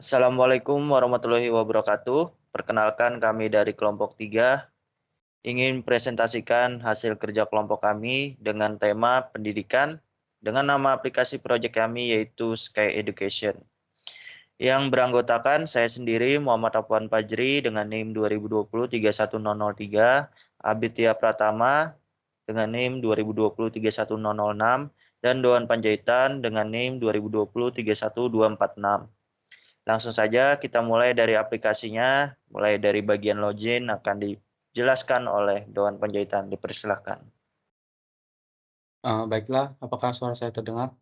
Assalamualaikum warahmatullahi wabarakatuh. Perkenalkan kami dari kelompok 3 ingin presentasikan hasil kerja kelompok kami dengan tema pendidikan dengan nama aplikasi proyek kami yaitu Sky Education. Yang beranggotakan saya sendiri Muhammad Afwan Fajri dengan NIM 2020-31003, Abitya Pratama dengan NIM 2020-31006, dan Doan Panjaitan dengan NIM 2020-31246. Langsung saja kita mulai dari aplikasinya, mulai dari bagian login akan dijelaskan oleh Doan Panjaitan. Dipersilahkan. Baiklah, apakah suara saya terdengar?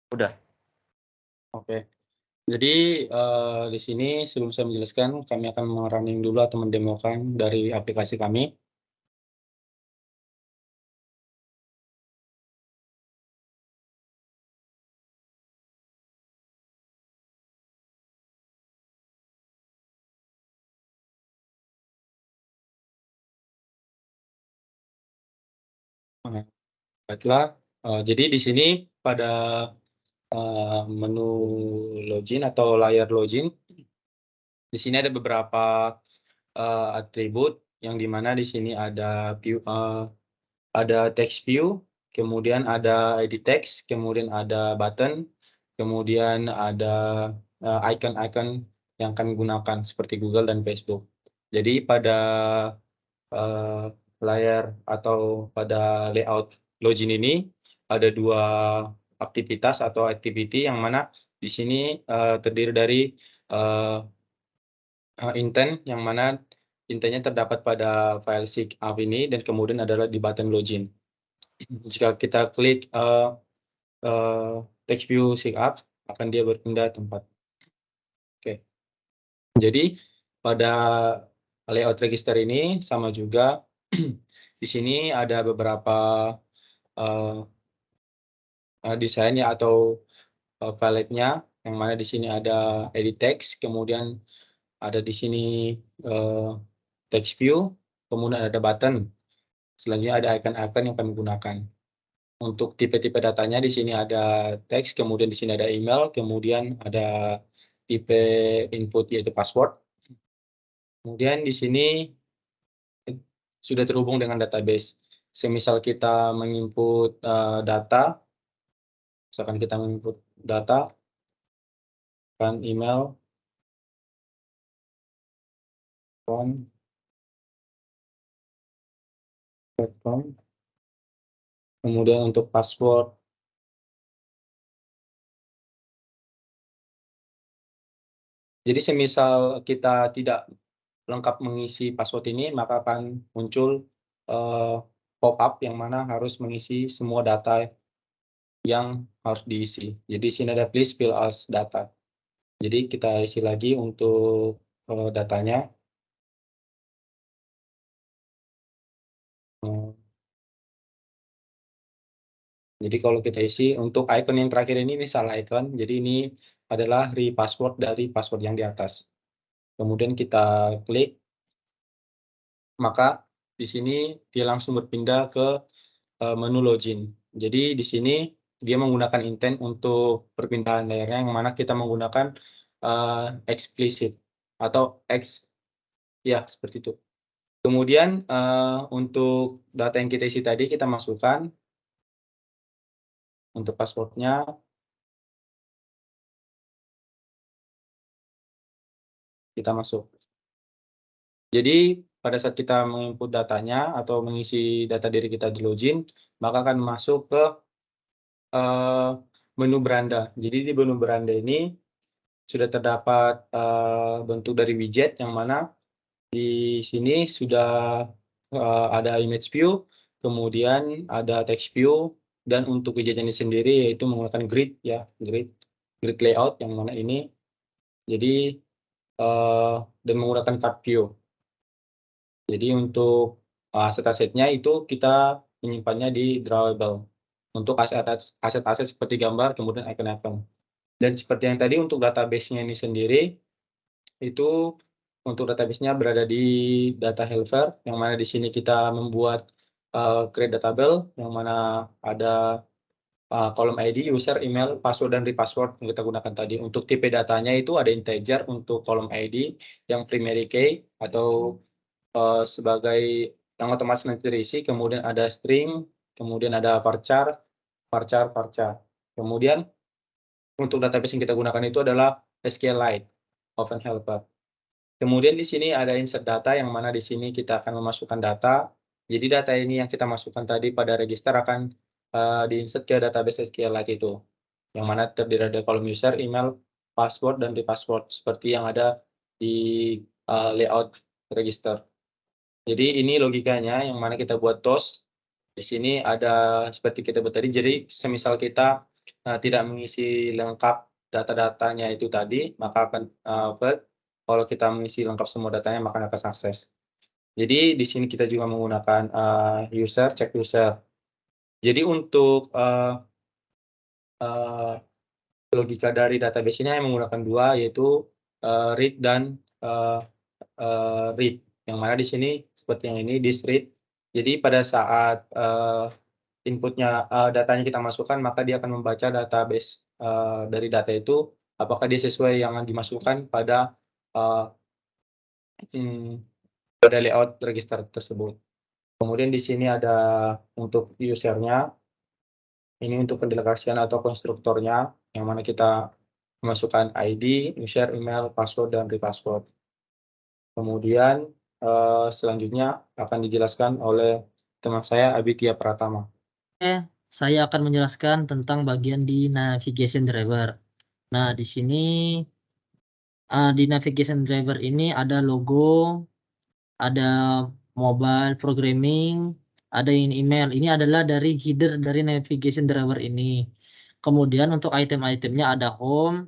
Udah. Oke. Jadi di sini sebelum saya menjelaskan, kami akan running dulu atau mendemokan dari aplikasi kami. Baiklah, jadi di sini pada menu login atau layar login, di sini ada beberapa atribut yang dimana di sini ada view, ada text view, kemudian ada edit text, kemudian ada button, kemudian ada icon-icon yang kami gunakan seperti Google dan Facebook. Jadi pada layar atau pada layout login ini ada dua aktivitas atau activity yang mana di sini terdiri dari intent yang mana intentnya terdapat pada file SIGApp ini dan kemudian adalah di button login. Jika kita klik text view SIGApp, akan dia berpindah tempat. Oke. Jadi pada layout register ini sama juga di sini ada beberapa desain ya atau palette-nya yang mana di sini ada edit text, kemudian ada di sini text view, kemudian ada button. Selanjutnya ada icon-icon yang kami gunakan. Untuk tipe-tipe datanya di sini ada teks, kemudian di sini ada email, kemudian ada tipe input yaitu password. Kemudian di sini sudah terhubung dengan database. Semisal kita menginput data, misalkan kita menginput data, kan email, com, kemudian untuk password, jadi semisal kita tidak lengkap mengisi password ini, maka akan muncul pop-up yang mana harus mengisi semua data yang harus diisi. Jadi di sini ada please fill as data. Jadi kita isi lagi untuk datanya. Jadi kalau kita isi untuk icon yang terakhir ini salah icon. Jadi ini adalah repassword dari password yang di atas. Kemudian kita klik, maka di sini dia langsung berpindah ke menu login. Jadi di sini dia menggunakan intent untuk perpindahan layarnya yang mana kita menggunakan explicit atau X ya seperti itu. Kemudian untuk data yang kita isi tadi kita masukkan untuk passwordnya. Kita masuk. Jadi pada saat kita menginput datanya atau mengisi data diri kita di login, maka akan masuk ke menu beranda. Jadi di menu beranda ini sudah terdapat bentuk dari widget yang mana di sini sudah ada image view, kemudian ada text view, dan untuk widget ini sendiri yaitu menggunakan grid ya, grid layout yang mana ini. Jadi dan menggunakan card view. Jadi untuk aset-asetnya itu kita menyimpannya di drawable untuk aset-aset seperti gambar, kemudian icon-icon. Dan seperti yang tadi untuk database-nya ini sendiri, itu untuk database-nya berada di data helper, yang mana di sini kita membuat create datable, yang mana ada kolom ID, user, email, password, dan repassword yang kita gunakan tadi. Untuk tipe datanya itu ada integer untuk kolom ID yang primary key atau sebagai yang otomatis nanti terisi, kemudian ada string, kemudian ada varchar. Kemudian untuk database yang kita gunakan itu adalah SQLite, Open Helper. Kemudian di sini ada insert data, yang mana di sini kita akan memasukkan data. Jadi data ini yang kita masukkan tadi pada register akan diinsert ke database SQLite itu, yang mana terdiri dari kolom user, email, password, dan repassword seperti yang ada di layout register. Jadi ini logikanya, yang mana kita buat toast. Di sini ada seperti kita buat tadi. Jadi semisal kita tidak mengisi lengkap data-datanya itu tadi, maka akan fail. Kalau kita mengisi lengkap semua datanya, maka akan sukses. Jadi di sini kita juga menggunakan user, check user. Jadi untuk logika dari database ini menggunakan dua, yaitu read dan read. Yang mana di sini seperti yang ini, this read. Jadi pada saat inputnya datanya kita masukkan, maka dia akan membaca database dari data itu, apakah dia sesuai yang dimasukkan pada layout register tersebut. Kemudian di sini ada untuk usernya, ini untuk pendelegasian atau konstruktornya, yang mana kita memasukkan ID, user, email, password, dan repassword. Kemudian selanjutnya akan dijelaskan oleh teman saya, Abitya Pratama. Saya akan menjelaskan tentang bagian di navigation driver. Nah, di sini di navigation driver ini ada logo, ada mobile programming, ada email. Ini adalah dari header dari navigation driver ini. Kemudian untuk item-itemnya ada home,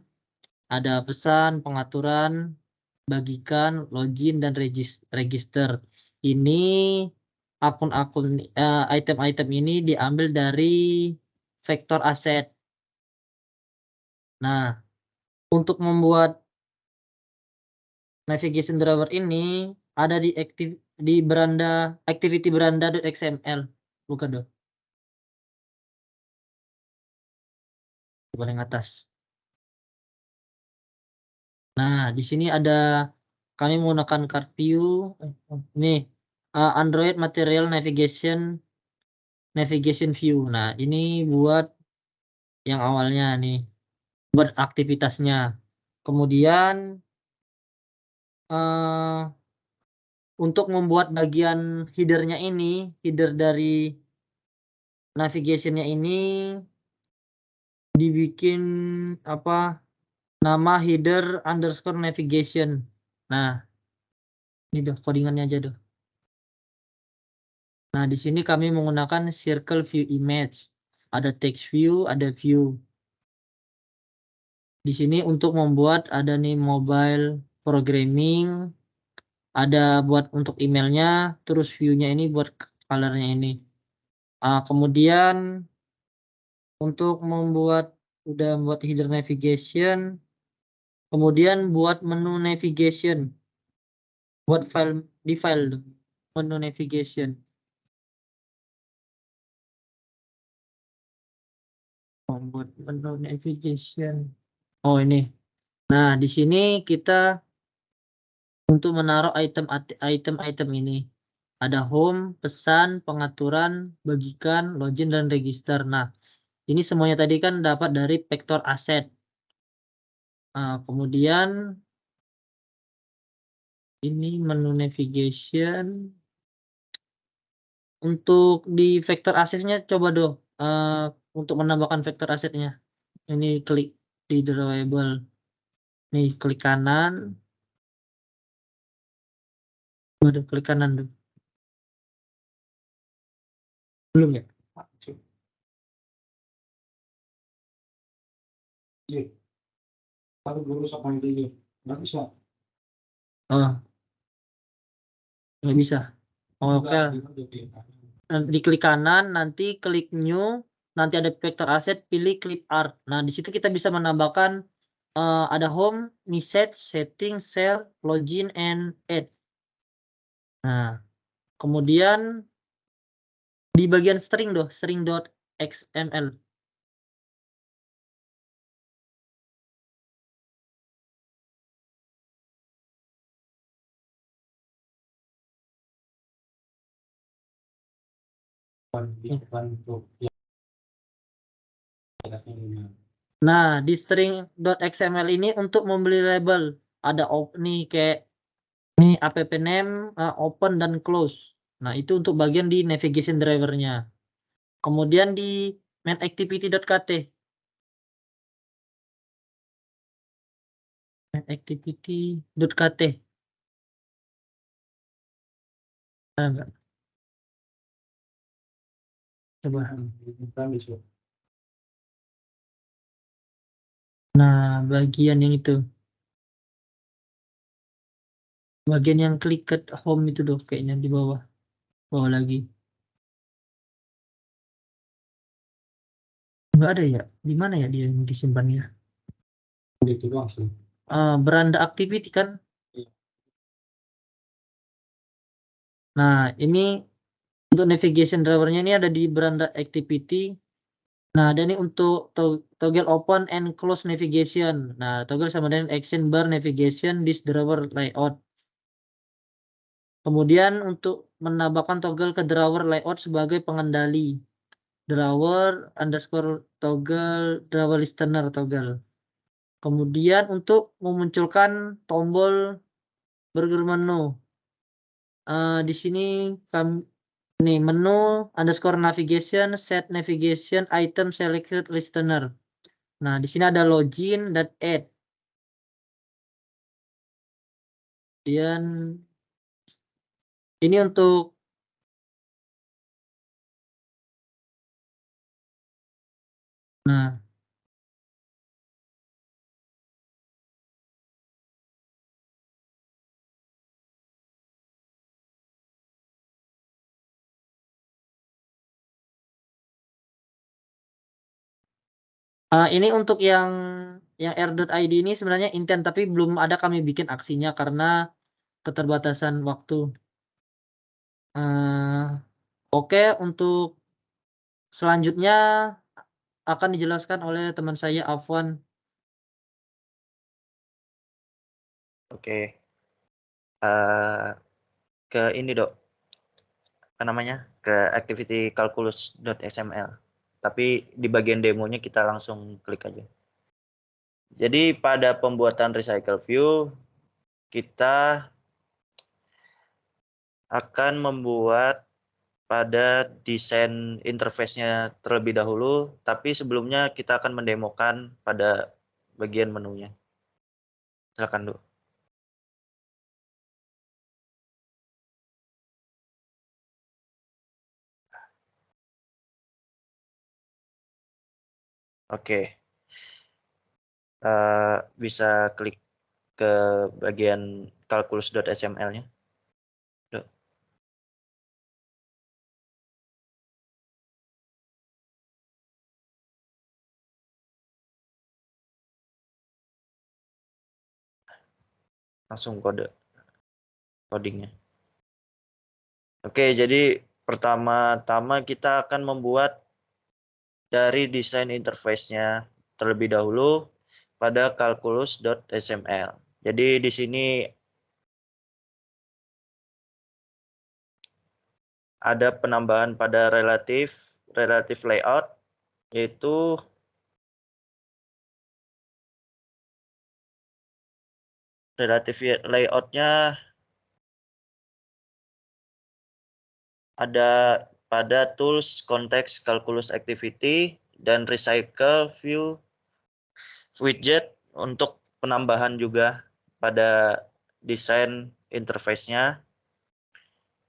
ada pesan, pengaturan, bagikan, login, dan register. Ini akun-akun item-item ini diambil dari vektor aset. Nah, untuk membuat navigation driver ini ada di beranda activity beranda.xml. Buka dong. Paling atas. Nah, di sini ada kami menggunakan card view. Ini Android Material Navigation View. Nah, ini buat yang awalnya nih, buat aktivitasnya. Kemudian untuk membuat bagian headernya ini, header dari navigationnya ini dibikin nama header underscore navigation. Nah, ini deh codingannya aja deh. Nah, di sini kami menggunakan circle view image. Ada text view, ada view. Di sini untuk membuat ada nih mobile programming, ada buat untuk emailnya, terus view-nya ini buat color-nya ini. Kemudian untuk membuat header navigation, kemudian buat menu navigation, buat file menu navigation. Buat menu navigation. Oh, ini. Nah, di sini kita untuk menaruh item-item ini. Ada home, pesan, pengaturan, bagikan, login, dan register. Nah, ini semuanya tadi kan dapat dari vektor aset. Kemudian ini menu navigation. Untuk di vektor asetnya coba dong untuk menambahkan vektor asetnya. Ini klik di drawable. Nih klik kanan. Waduh, klik kanan dong. Belum ya? Kalau guru sama dia nggak bisa. Oh, nggak bisa. Oke. Diklik kanan, nanti klik new, nanti ada vektor aset, pilih clip art. Nah, di situ kita bisa menambahkan ada home, message, setting, share, login, and add. Nah, kemudian di bagian string string.xml. Nah, di string.xml ini untuk membeli label ada nih kayak nih app name, open dan close. Nah, itu untuk bagian di navigation drivernya. Kemudian di main_activity.kt. main_activity.kt. Enggak. Coba. Nah, bagian yang itu. Bagian yang klik ke home itu dong kayaknya di bawah. Bawah lagi. Enggak ada ya? Di mana ya dia yang disimpannya? Itu langsung. Beranda activity kan? Nah, ini untuk navigation drivernya ini ada di beranda activity. Nah, dan ini untuk toggle open and close navigation. Nah, toggle sama dengan action bar navigation this drawer layout. Kemudian untuk menambahkan toggle ke drawer layout sebagai pengendali. Drawer underscore toggle drawer listener toggle. Kemudian untuk memunculkan tombol burger menu. Di sini nih menu underscore navigation set navigation item selected listener. Nah, di sini ada login dan add. Kemudian ini untuk nah ini untuk yang r.id ini sebenarnya intent tapi belum ada kami bikin aksinya karena keterbatasan waktu. Oke, untuk selanjutnya akan dijelaskan oleh teman saya Afwan. Oke. Ke ini dok, apa namanya? Ke activity calculus.xml. Tapi di bagian demonya kita langsung klik aja. Jadi pada pembuatan recycle view kita akan membuat pada desain interface-nya terlebih dahulu, tapi sebelumnya kita akan mendemokan pada bagian menunya. Silakan, Dok. Oke. Bisa klik ke bagian calculus.xml-nya. Dok. Langsung codingnya. Oke, jadi pertama-tama kita akan membuat dari desain interface-nya terlebih dahulu pada calculus.xml. Jadi di sini ada penambahan pada relative layout, yaitu relative layout-nya ada pada tools context calculus activity dan recycle view widget untuk penambahan juga pada desain interface-nya.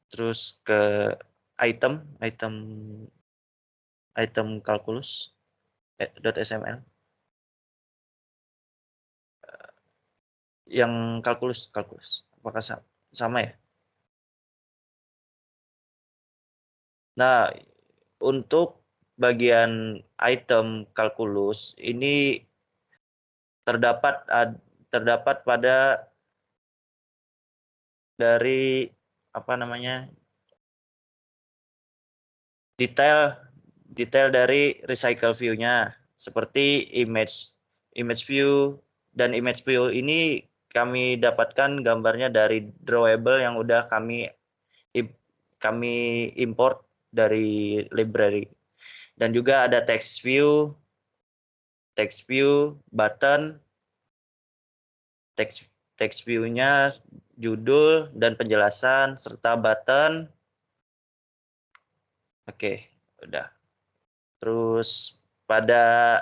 Terus ke item calculus.xml. Yang kalkulus. Apakah sama ya? Nah, untuk bagian item kalkulus ini terdapat pada dari apa namanya? detail dari recycle view-nya seperti image view, dan image view ini kami dapatkan gambarnya dari drawable yang udah kami import dari library. Dan juga ada text view, button, text view-nya, judul dan penjelasan serta button. Oke, udah. Terus pada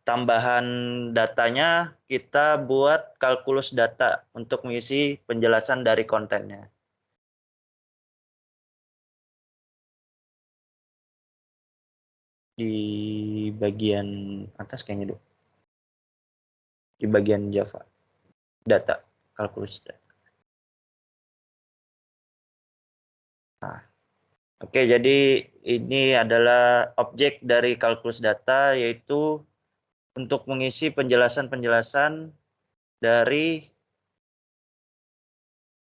tambahan datanya kita buat kalkulus data untuk mengisi penjelasan dari kontennya. Di bagian atas kayaknya dulu. Di bagian Java. Data, kalkulus data. Nah, oke, jadi ini adalah objek dari kalkulus data, yaitu untuk mengisi penjelasan-penjelasan dari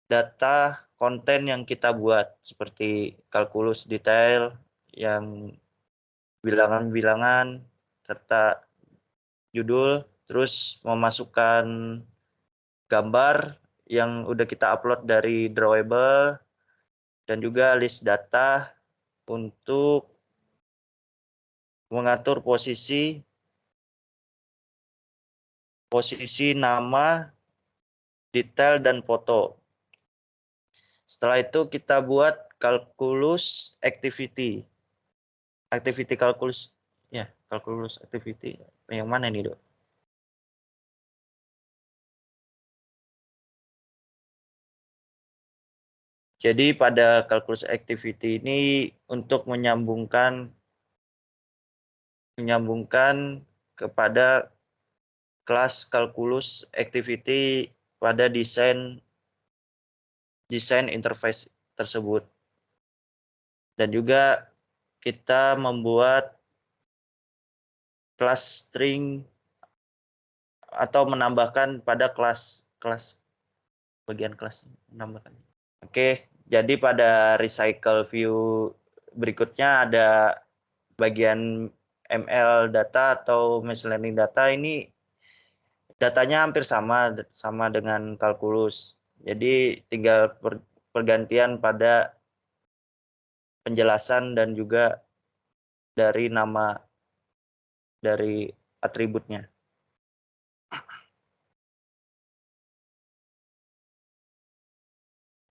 data konten yang kita buat, seperti kalkulus detail yang bilangan-bilangan serta judul, terus memasukkan gambar yang udah kita upload dari Drawable, dan juga list data untuk mengatur posisi nama, detail, dan foto. Setelah itu kita buat kalkulus activity. Activity kalkulus, ya, kalkulus activity. Yang mana nih, Dok? Jadi pada kalkulus activity ini untuk menyambungkan kepada kelas kalkulus activity pada desain interface tersebut. Dan juga kita membuat kelas string atau menambahkan pada bagian kelas menambahkan. Oke, jadi pada recycle view berikutnya ada bagian ML data atau machine learning data. Ini datanya hampir sama dengan kalkulus. Jadi tinggal pergantian pada penjelasan dan juga dari nama dari atributnya.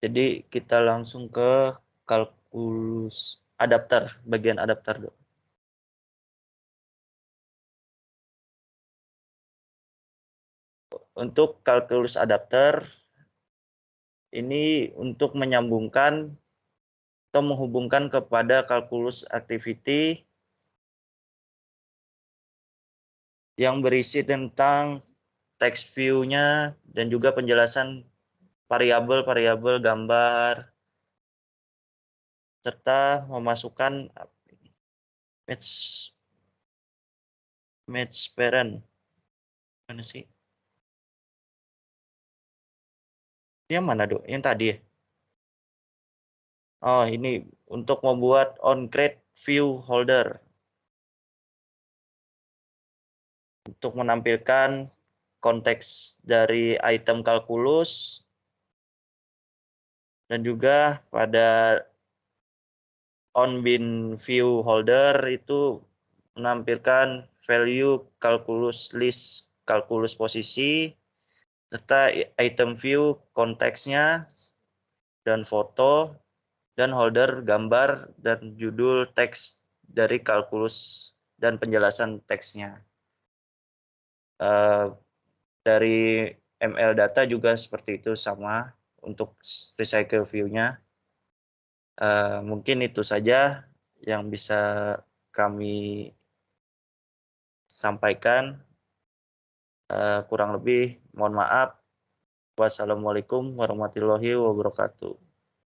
Jadi kita langsung ke kalkulus adapter, bagian adapter, Dok. Untuk kalkulus adapter ini untuk menyambungkan atau menghubungkan kepada kalkulus activity yang berisi tentang text view-nya dan juga penjelasan variabel-variabel gambar serta memasukkan match parent. Mana sih? Yang mana, Dok? Yang tadi ya? Oh, ini untuk membuat on-create view holder. Untuk menampilkan konteks dari item kalkulus. Dan juga pada on-bin view holder itu menampilkan value kalkulus list, kalkulus posisi, serta item view konteksnya, dan foto, dan holder gambar, dan judul teks dari kalkulus dan penjelasan teksnya. Dari ML data juga seperti itu sama untuk recycle view-nya. Mungkin itu saja yang bisa kami sampaikan. Kurang lebih mohon maaf. Wassalamualaikum warahmatullahi wabarakatuh.